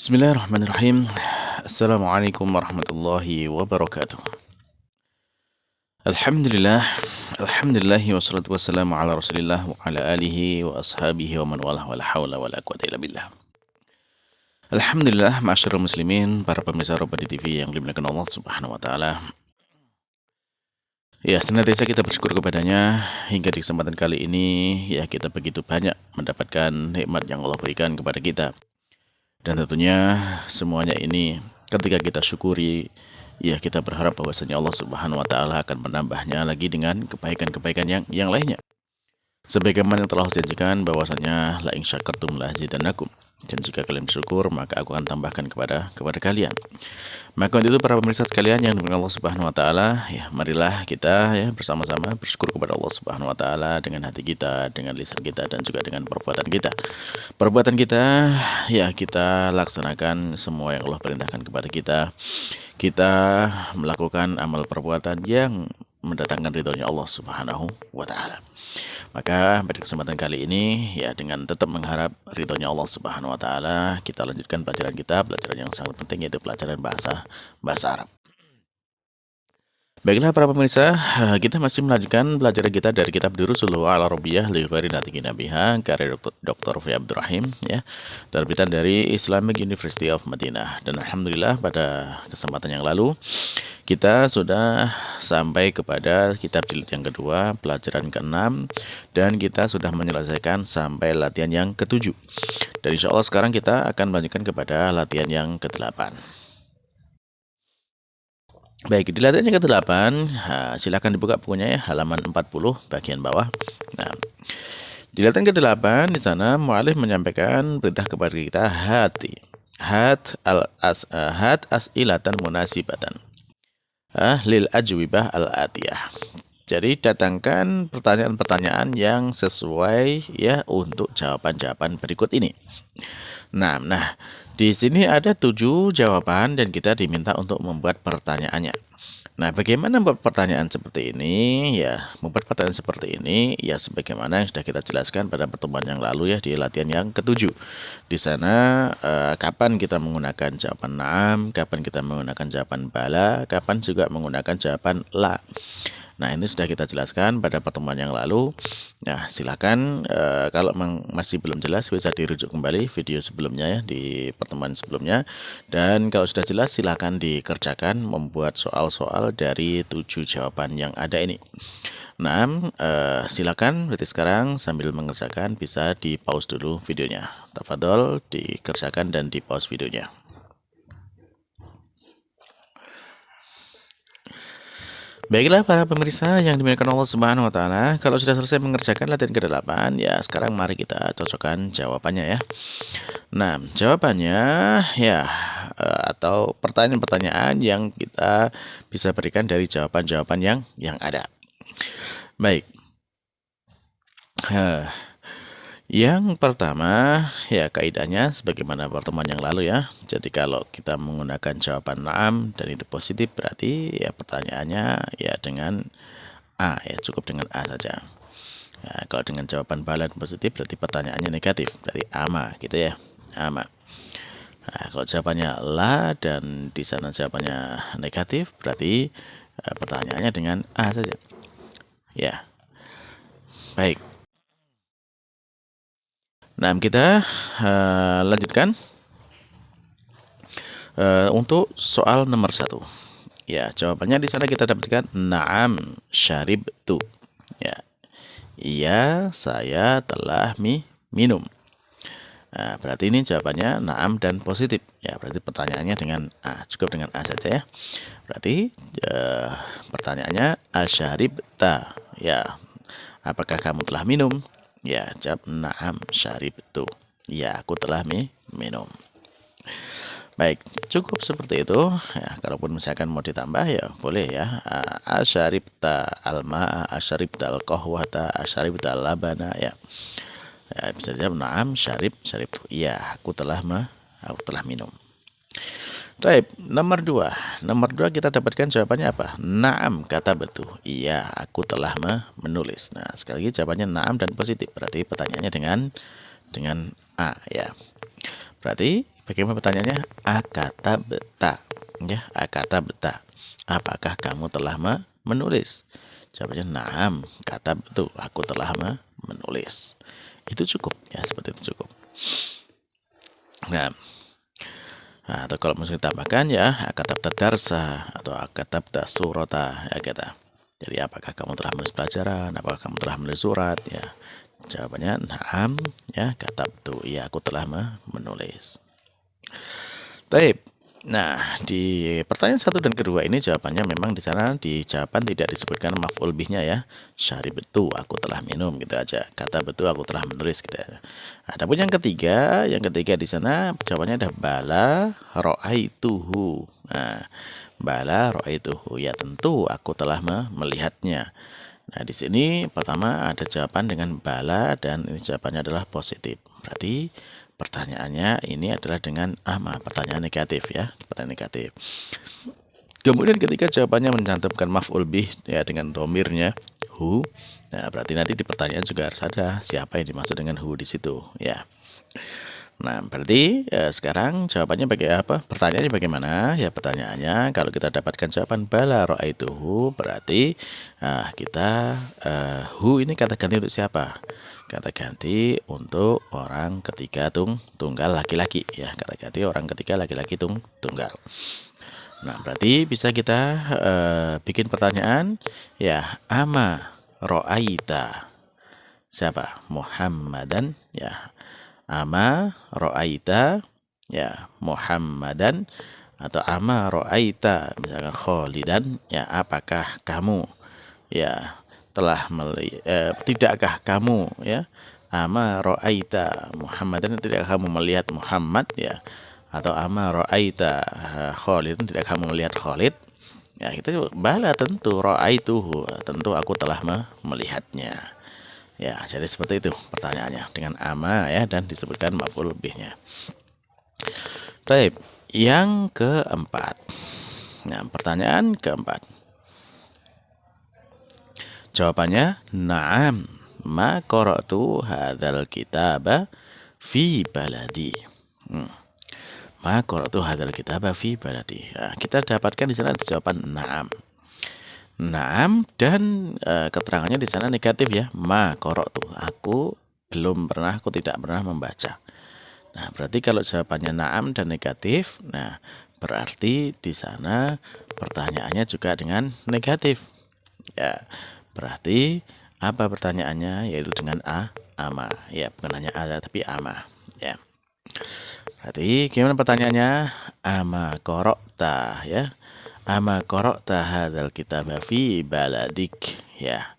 Bismillahirrahmanirrahim. Assalamualaikum warahmatullahi wabarakatuh. Alhamdulillah, alhamdulillahi wassalatu wassalamu ala rasulillah wa ala alihi wa ashabihi wa man walah wa la hawla wa la quwata illa billah. Alhamdulillah, ma'asyiral muslimin, para pemirsa Robadi TV yang dimuliakan Allah Subhanahu wa taala. Ya, senantiasa kita bersyukur kepadanya hingga di kesempatan kali ini ya kita begitu banyak mendapatkan nikmat yang Allah berikan kepada kita. Dan tentunya semuanya ini ketika kita syukuri, ya kita berharap bahwasanya Allah Subhanahu wa taala akan menambahnya lagi dengan kebaikan-kebaikan yang lainnya. Sebagaimana yang telah dijanjikan bahwasanya la in syakartum la azidannakum. Dan jika kalian bersyukur, maka aku akan tambahkan kepada kalian. Maka untuk itu para pemirsa sekalian yang dimuliakan Allah Subhanahu wa taala, ya marilah kita ya bersama-sama bersyukur kepada Allah Subhanahu wa taala dengan hati kita, dengan lisan kita dan juga dengan perbuatan kita. Perbuatan kita ya kita laksanakan semua yang Allah perintahkan kepada kita. Kita melakukan amal perbuatan yang mendatangkan ridhonya Allah Subhanahu wa taala. Maka pada kesempatan kali ini ya dengan tetap mengharap ridhonya Allah Subhanahu wa taala, kita lanjutkan pelajaran kita, pelajaran yang sangat penting yaitu pelajaran bahasa Arab. Baiklah para pemirsa, kita masih melanjutkan pelajaran kita dari kitab Durusul Lugha Al-Arabiyyah li Ghairi Natiqin Biha karya Dr. Fi Abdurrahim ya, terbitan dari Islamic University of Madinah. Dan alhamdulillah pada kesempatan yang lalu kita sudah sampai kepada kitab jilid yang kedua, pelajaran ke-6, dan kita sudah menyelesaikan sampai latihan yang ke-7. Dan insya Allah sekarang kita akan melanjutkan kepada latihan yang ke-8. Baik, di latihan yang ke-8, silakan dibuka bukunya ya, halaman 40 bagian bawah. Nah, di latihan ke-8 di sana mu'alif menyampaikan perintah kepada kita hat as'ilatan munasibatan lil ajwibah al-atiyah. Jadi datangkan pertanyaan-pertanyaan yang sesuai ya untuk jawaban-jawaban berikut ini. Nah, di sini ada 7 jawaban dan kita diminta untuk membuat pertanyaannya. Nah, bagaimana membuat pertanyaan seperti ini? Ya, membuat pertanyaan seperti ini ya sebagaimana yang sudah kita jelaskan pada pertemuan yang lalu ya di latihan yang ke-7. Di sana kapan kita menggunakan jawaban na'am, kapan kita menggunakan jawaban bala, kapan juga menggunakan jawaban la. Nah, ini sudah kita jelaskan pada pertemuan yang lalu. Nah, silakan kalau masih belum jelas bisa dirujuk kembali video sebelumnya ya di pertemuan sebelumnya. Dan kalau sudah jelas silakan dikerjakan membuat soal-soal dari 7 jawaban yang ada ini. Nah, silakan berarti sekarang sambil mengerjakan bisa di pause dulu videonya. Tafadhol dikerjakan dan di pause videonya. Baiklah para pemirsa yang dimuliakan Allah Subhanahu wa taala, kalau sudah selesai mengerjakan latihan ke-8, ya sekarang mari kita cocokkan jawabannya ya. Nah, jawabannya ya atau pertanyaan-pertanyaan yang kita bisa berikan dari jawaban-jawaban yang ada. Baik. Yang pertama, ya kaidahnya sebagaimana pertemuan yang lalu ya. Jadi kalau kita menggunakan jawaban na'am dan itu positif berarti ya pertanyaannya ya dengan A ya, cukup dengan A saja. Nah, kalau dengan jawaban bala dan positif berarti pertanyaannya negatif, berarti ama gitu ya. Ama. Nah, kalau jawabannya la dan di sana jawabannya negatif berarti pertanyaannya dengan A saja. Ya. Baik. Nah, kita lanjutkan untuk soal nomor 1. Ya, jawabannya di sana kita dapatkan na'am syaribtu. Ya. Iya, saya telah minum. Nah, berarti ini jawabannya na'am dan positif. Ya, berarti pertanyaannya dengan A, cukup dengan A saja ya. Berarti pertanyaannya asyaribta. Ya, apakah kamu telah minum? Ya, jawab na'am syaribtu. Ya, aku telah minum. Baik, cukup seperti itu. Ya, kalaupun misalkan mau ditambah ya boleh ya. Asyaribta alma, asyaribta alqahwata, asyaribta labana ya. Ya, bisa dijawab na'am syaribtu. Ya, aku telah minum. Baik, nomor 2. Nomor 2 kita dapatkan jawabannya apa? Na'am kata betul. Iya, aku telah menulis. Nah, sekali lagi jawabannya na'am dan positif. Berarti pertanyaannya dengan A ya. Berarti Bagaimana pertanyaannya? Akatabta. Ya, akatabta. Apakah kamu telah menulis? Jawabannya na'am, katabtu. Aku telah menulis. Itu cukup ya, seperti itu cukup. Nah, atau kalau mau ditambahkan ya akatabta darsa atau akatabta surata ya kita. Jadi apakah kamu telah menulis pelajaran? Apakah kamu telah menulis surat? Ya, jawabannya na'am ya katabtu. Ya, aku telah menulis. Baik. Nah, di pertanyaan 1 dan kedua ini jawabannya memang di sana di jawaban tidak disebutkan maf'ul bihnya ya. Syaribtu, aku telah minum gitu aja. Kata betul aku telah menulis gitu ya. Adapun yang ketiga di sana jawabannya ada bala ra'aituhu. Nah, bala ra'aituhu ya tentu aku telah melihatnya. Nah, di sini pertama ada jawaban dengan bala dan ini jawabannya adalah positif. Berarti pertanyaannya ini adalah dengan ama, pertanyaan negatif ya, pertanyaan negatif. Kemudian ketika jawabannya mencantumkan maf'ul bih ya dengan domirnya hu, nah berarti nanti di pertanyaan juga harus ada siapa yang dimaksud dengan hu di situ ya. Nah, berarti sekarang jawabannya apa? Pertanyaannya bagaimana? Ya, pertanyaannya kalau kita dapatkan jawaban bala ra'aituhu berarti kita hu ini kata ganti untuk siapa? Kata ganti untuk orang ketiga tunggal laki-laki ya. Kata ganti orang ketiga laki-laki tunggal. Nah, berarti bisa kita bikin pertanyaan ya, ama ra'aita. Siapa? Muhammadan ya. Ama ra'aita ya Muhammadan atau ama ra'aita misalkan Khalidan ya, apakah kamu ya telah tidakkah kamu ya ama ra'aita Muhammadan, tidakkah kamu melihat Muhammad ya, atau ama ra'aita Khalidan, tidak kamu melihat Khalid ya. Kita bala tentu ra'aituhu, tentu aku telah melihatnya. Ya, jadi seperti itu pertanyaannya dengan ama ya dan disebutkan maf'ul bihnya. Baik, yang keempat. Nah, pertanyaan keempat. Jawabannya na'am, ma qara'tu hadzal kitaba fi baladi. Ma qara'tu hadzal kitaba fi baladi. Nah, kita dapatkan di sana jawaban na'am. Naam dan keterangannya di sana negatif ya. Ma qara'tu, aku tidak pernah membaca. Nah, berarti kalau jawabannya na'am dan negatif, nah berarti di sana pertanyaannya juga dengan negatif. Ya, berarti apa pertanyaannya? Yaitu dengan ama. Ya, bukan hanya ada tapi ama. Ya. Berarti gimana pertanyaannya? Ama qara'ta ya. Ama qara'ta hadzal kitaba fi baladik ya.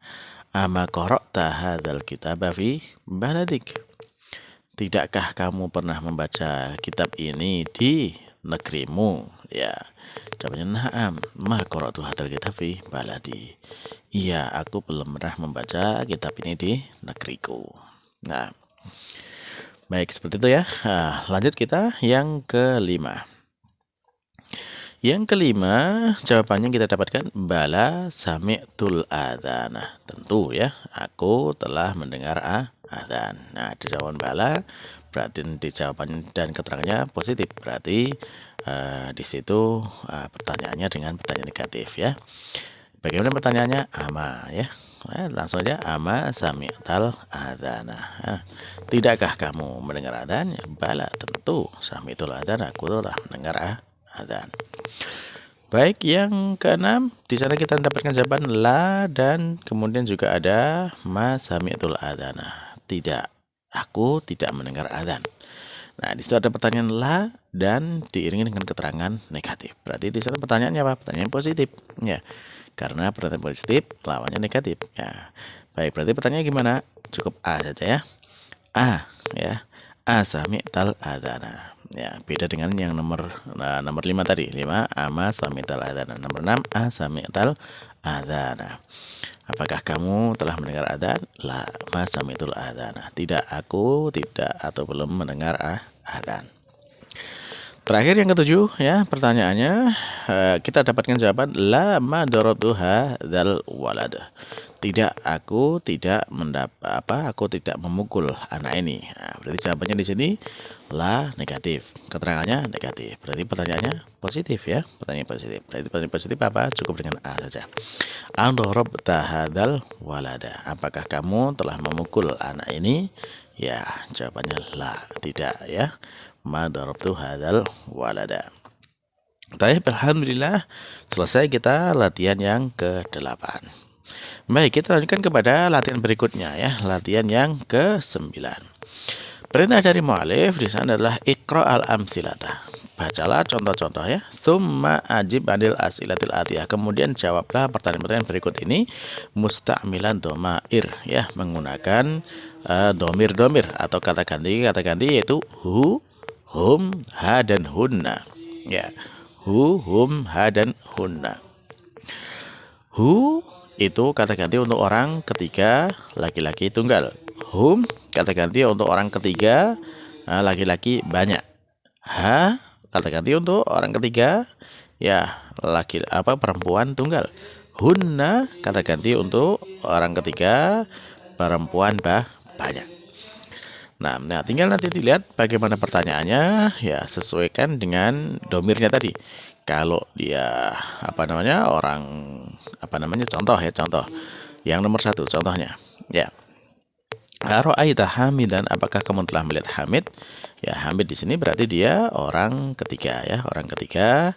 Ama qara'ta hadzal kitaba fi baladik. Tidakkah kamu pernah membaca kitab ini di negerimu ya. Jawabannya na'am, ma qara'tu hadzal kitab fi baladi. Iya, aku belum pernah membaca kitab ini di negeriku. Nah, baik seperti itu ya. Nah, lanjut kita yang kelima. Yang kelima, jawabannya kita dapatkan bala sami'tul adzana. Tentu ya, aku telah mendengar adzan. Nah, di jawaban bala berarti di jawaban dan keterangannya positif. Berarti di situ pertanyaannya dengan pertanyaan negatif ya. Bagaimana pertanyaannya? Ama ya. Langsung aja ama sami'tal adzana. Tidakkah kamu mendengar adzan? Bala, tentu sami'tul adzana, aku telah mendengar adzan. Baik, yang keenam di sana kita mendapatkan jawaban la dan kemudian juga ada ma sami'tul adzana. Tidak, aku tidak mendengar adzan. Nah, di situ ada pertanyaan la dan diiringi dengan keterangan negatif. Berarti di sana pertanyaannya apa? Pertanyaan positif. Ya. Karena pertanyaan positif lawannya negatif. Ya. Baik, berarti pertanyaannya gimana? Cukup A saja ya. A ya. A sami'tal adzana. Ya, beda dengan yang nomor 5 tadi. 5 ama sami'tal adzana. Nomor 6 a sami'tal adzana. Apakah kamu telah mendengar adzan? La ma sami'tul adzana. Tidak, aku tidak atau belum mendengar adzan. Terakhir yang ketujuh ya, pertanyaannya kita dapatkan jawaban la ma daratuha dzal walad. Tidak, aku tidak aku tidak memukul anak ini. Nah, berarti jawabannya di sini La negatif. Keterangannya negatif. Berarti pertanyaannya positif ya. Pertanyaan positif. Berarti pertanyaan positif apa? Cukup dengan A saja. Andorobta hadal walada. Apakah kamu telah memukul anak ini? Ya, jawabannya la. Tidak ya. Ma darabtu hadal walada. Baik, alhamdulillah selesai kita latihan yang ke-8. Baik, kita lanjutkan kepada latihan berikutnya ya. Latihan yang ke-9. Perintah dari mu'alif di sana adalah iqra al-amsilata. Bacalah contoh-contoh ya. Tsumma ajib anil as'ilatil atiyah. Kemudian jawablah pertanyaan-pertanyaan berikut ini musta'milan domair ya, menggunakan domir-domir atau kata ganti yaitu hu, hum, ha dan hunna. Ya. Hu, hum, ha dan hunna. Hu itu kata ganti untuk orang ketiga laki-laki tunggal. Hum kata ganti untuk orang ketiga laki-laki banyak. Ha kata ganti untuk orang ketiga ya perempuan tunggal. Hunna kata ganti untuk orang ketiga perempuan banyak. Nah, tinggal nanti dilihat bagaimana pertanyaannya ya, sesuaikan dengan domirnya tadi. Kalau dia orang contoh ya, contoh yang nomor 1 contohnya ya. Ra'aita Hamidan, apakah kamu telah melihat Hamid? Ya, Hamid di sini berarti dia orang ketiga ya, orang ketiga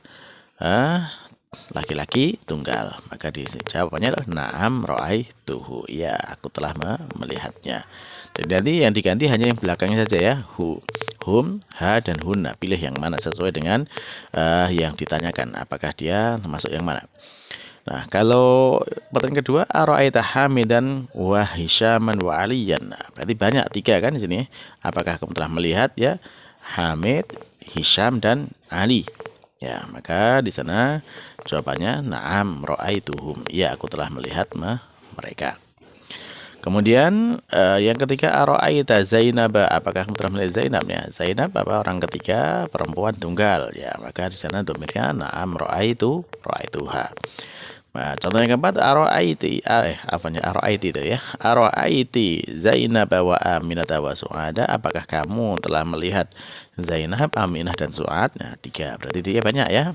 laki-laki tunggal. Maka di sini jawabannya adalah na'am ra'aituhu. Ya, aku telah melihatnya. Jadi yang diganti hanya yang belakangnya saja ya, hu, hum, ha dan hunna. Pilih yang mana sesuai dengan yang ditanyakan, apakah dia termasuk yang mana. Nah, kalau pertanyaan kedua, ara'aita Hamidan wa Hisyaman wa Aliyan. Nah, berarti banyak 3 kan di sini. Apakah kamu telah melihat ya Hamid, Hisyam dan Ali? Ya, maka di sana jawabannya na'am ra'aituhum. Ya, aku telah melihat mereka. Kemudian yang ketiga, ara'aita Zainab, apakah kamu telah melihat Zainab ya? Zainab orang ketiga perempuan tunggal ya, maka di sana domirnya na'am ra'aituha. Nah, contoh yang keempat, ara'aiti itu ya. Ara'aiti Zainab wa Aminah wa Su'ada, apakah kamu telah melihat Zainab, Aminah dan Su'ad? Nah, 3. Berarti dia banyak ya,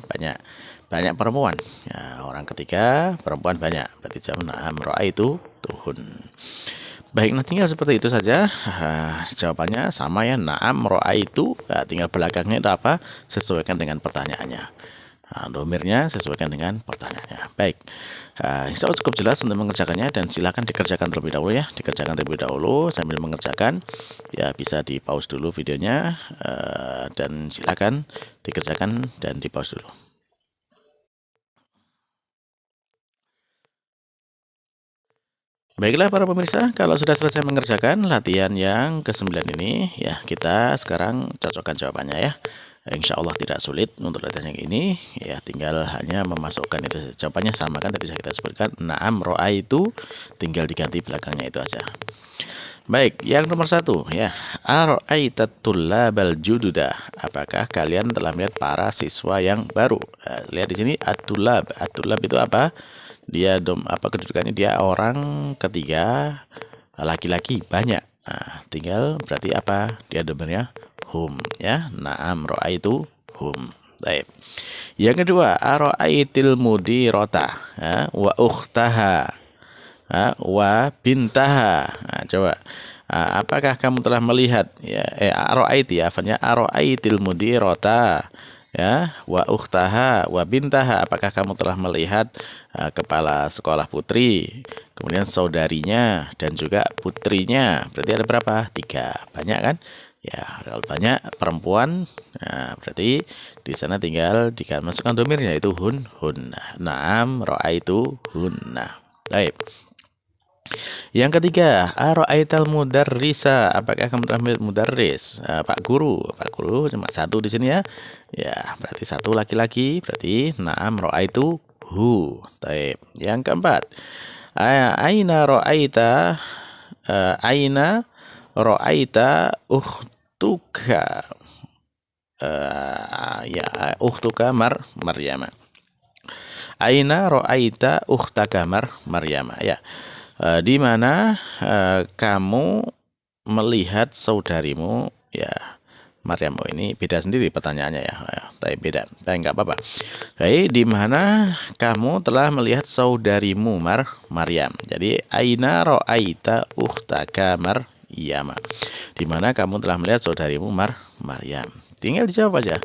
banyak perempuan. Ya, orang ketiga perempuan banyak. Berarti jawab na'am ra'aituhun. Baik, nah tinggal seperti itu saja. Jawabannya sama ya, na'am ra'aitu. Nah, tinggal belakangnya itu apa? Sesuaikan dengan pertanyaannya. Domirnya sesuaikan dengan pertanyaannya. Baik, insya Allah cukup jelas untuk mengerjakannya, dan silakan dikerjakan terlebih dahulu ya. Dikerjakan terlebih dahulu sambil mengerjakan. Ya, bisa di pause dulu videonya dan silakan dikerjakan dan di pause dulu. Baiklah para pemirsa, kalau sudah selesai mengerjakan latihan yang ke-9 ini ya, kita sekarang cocokkan jawabannya ya. Insya Allah tidak sulit untuk latihan yang ini ya, tinggal hanya memasukkan itu. Jawabannya sama kan, tadi kita sebutkan na'am ra'aitu, tinggal diganti belakangnya itu aja. Baik, yang nomor 1 ya, ara'aitat tullabal jududa, apakah kalian telah melihat para siswa yang baru? Lihat di sini at-tullab itu apa? Dia kedudukannya, dia orang ketiga laki-laki banyak. Nah, tinggal berarti apa? Dia domirnya hum ya, na'am ra'aitu hum. Baik. Yang kedua, ara'aitil mudirata ya, wa ukhtaha wa bintaha. Nah, coba apakah kamu telah melihat ya ara'aiti ya, ara'aitil mudirata ya wa ukhtaha wa bintaha, apakah kamu telah melihat kepala sekolah putri, kemudian saudarinya dan juga putrinya? Berarti ada berapa? 3. Banyak kan? Ya, kalau banyak perempuan, nah, berarti di sana tinggal masukkan domirnya itu hunna. Naam ra'aitu hunna. Baik. Yang ketiga, ara'aital mudarrisa, apakah kamu telah melihat mudarris? Pak Guru cuma 1 di sini ya. Ya, berarti 1 laki-laki, berarti na'am ra'aitu hu. Baik. Yang keempat, aina ra'aita ukhtuka ya ukhtuka Maryama. Aina ra'aita ukhtaka Maryama ya. Di mana kamu melihat saudarimu ya Maryam. Oh, ini beda sendiri pertanyaannya ya. Tapi beda. Tapi nggak apa-apa. Baik, di mana kamu telah melihat saudarimu Maryam. Jadi aina ra'aita ukhtaka Maryam. Di mana kamu telah melihat saudarimu Maryam. Tinggal dijawab aja.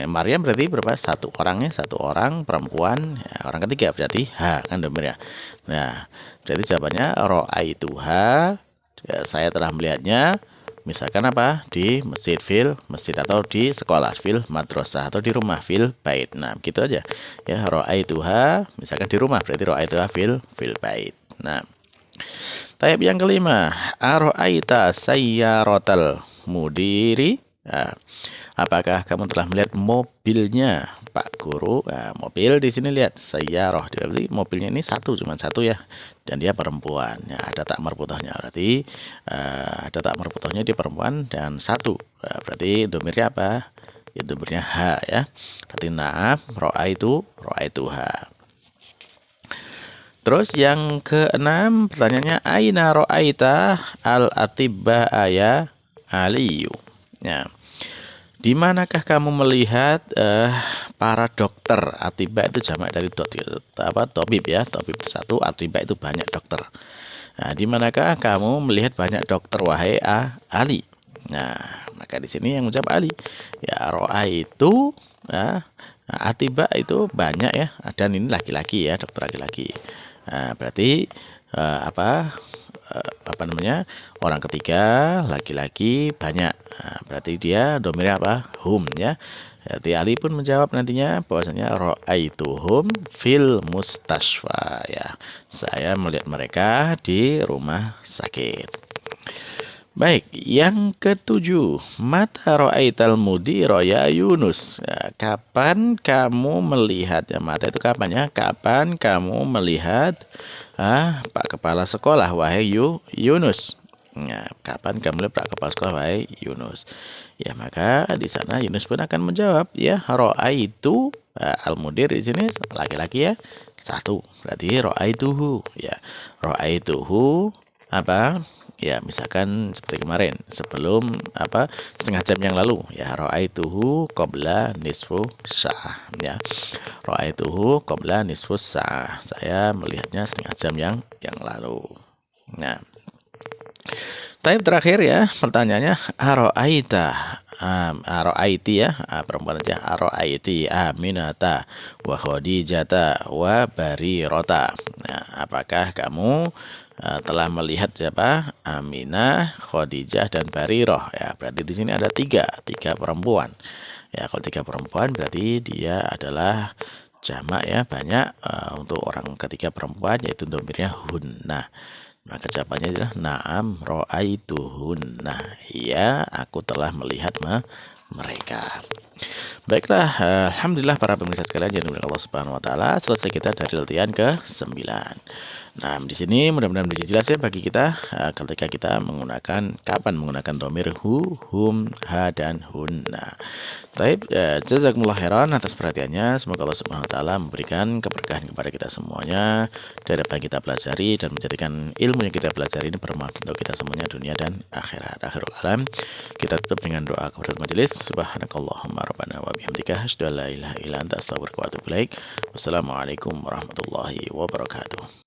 Maryam berarti berapa? Satu orangnya, satu orang perempuan, ya, orang ketiga berarti ha kan domirnya. Nah, berarti jawabannya ra'aituha, ya, saya telah melihatnya. Misalkan apa? Di masjid atau di sekolah madrasah atau di rumah bait. Nah, gitu aja. Ya, ra'aituha, misalkan di rumah berarti ra'aituha bait. Nah, Taib yang kelima, ara'aita sayyaratal mudiri. Nah, apakah kamu telah melihat mobilnya Pak Guru? Nah, mobil di sini lihat sayyarah, berarti mobilnya ini cuma satu ya, dan dia perempuan. Ya, ada tak marbutohnya, berarti ada tak marbutohnya di perempuan dan satu. Nah, berarti domirnya apa? Ya, domirnya ha ya. Berarti na'am ra'aituha. Terus yang keenam pertanyaannya aina ra'aita al-atibba ya Aliyu. Ya. Di manakah kamu melihat para dokter? Atibba itu jamak dari tabib ya. Tabib itu satu, atibba itu banyak dokter. Nah, di manakah kamu melihat banyak dokter wahai Ali? Nah, maka di sini yang menjawab Ali. Ya, ro'a itu ya, atibba itu banyak ya. Dan ini laki-laki ya, dokter laki-laki. Nah, berarti apa namanya, orang ketiga laki-laki banyak. Nah, berarti dia domirnya apa? Hum ya. Jadi Ali pun menjawab nantinya bahwasanya ra'aituhum fil mustashfa ya. Saya melihat mereka di rumah sakit. Baik, yang ketujuh, mata ra'aital mudira ya Yunus. Ya, kapan kamu melihat ya, mata itu kapan ya? Kapan kamu melihat Pak Kepala Sekolah wahai Yunus? Nah, kapan kamu melihat Pak Kepala Sekolah wahai Yunus? Ya, maka di sana Yunus pun akan menjawab ya, ra'aitu al-mudir di sini laki-laki ya. Satu, berarti ra'aituhu ya. Ra'aituhu apa? Ya, misalkan seperti kemarin sebelum setengah jam yang lalu ya, ra'aituhu qabla nisfu sa'ah ya. Ra'aituhu qabla nisfu sa'ah. Saya melihatnya setengah jam yang lalu. Nah, Taib terakhir ya, pertanyaannya ara'aiti ya, perempuan aja, ara'aiti Aminata wa Khadijata wa Barirota. Nah, apakah kamu telah melihat siapa? Aminah, Khadijah dan Bariroh ya. Berarti di sini ada tiga perempuan. Ya, kalau tiga perempuan berarti dia adalah jamak ya, banyak untuk orang ketiga perempuan yaitu domirnya hunna. Maka jawabannya adalah na'am ra'aituhun. Nah, iya aku telah melihat mereka. Baiklah, alhamdulillah para pemirsa sekalian yang dimuliakan Allah Subhanahu wa taala, selesai kita dari latihan ke-9. Nah, di sini mudah-mudahan menjadi jelas ya bagi kita ketika kita menggunakan kapan menggunakan domir hu, hum, ha dan hun. Nah, baik, jazakumullah khairan atas perhatiannya. Semoga Allah Subhanahu wa taala memberikan keberkahan kepada kita semuanya dari apa yang kita pelajari dan menjadikan ilmu yang kita pelajari ini bermanfaat untuk kita semuanya dunia dan akhirat. Akhirul kalam, kita tutup dengan doa kepada majelis. Subhanakallahumma rabbana wa bihamdika asyhadu an la ilaha illa anta astaghfiruka wa atubu ilaik. Wassalamualaikum warahmatullahi wabarakatuh.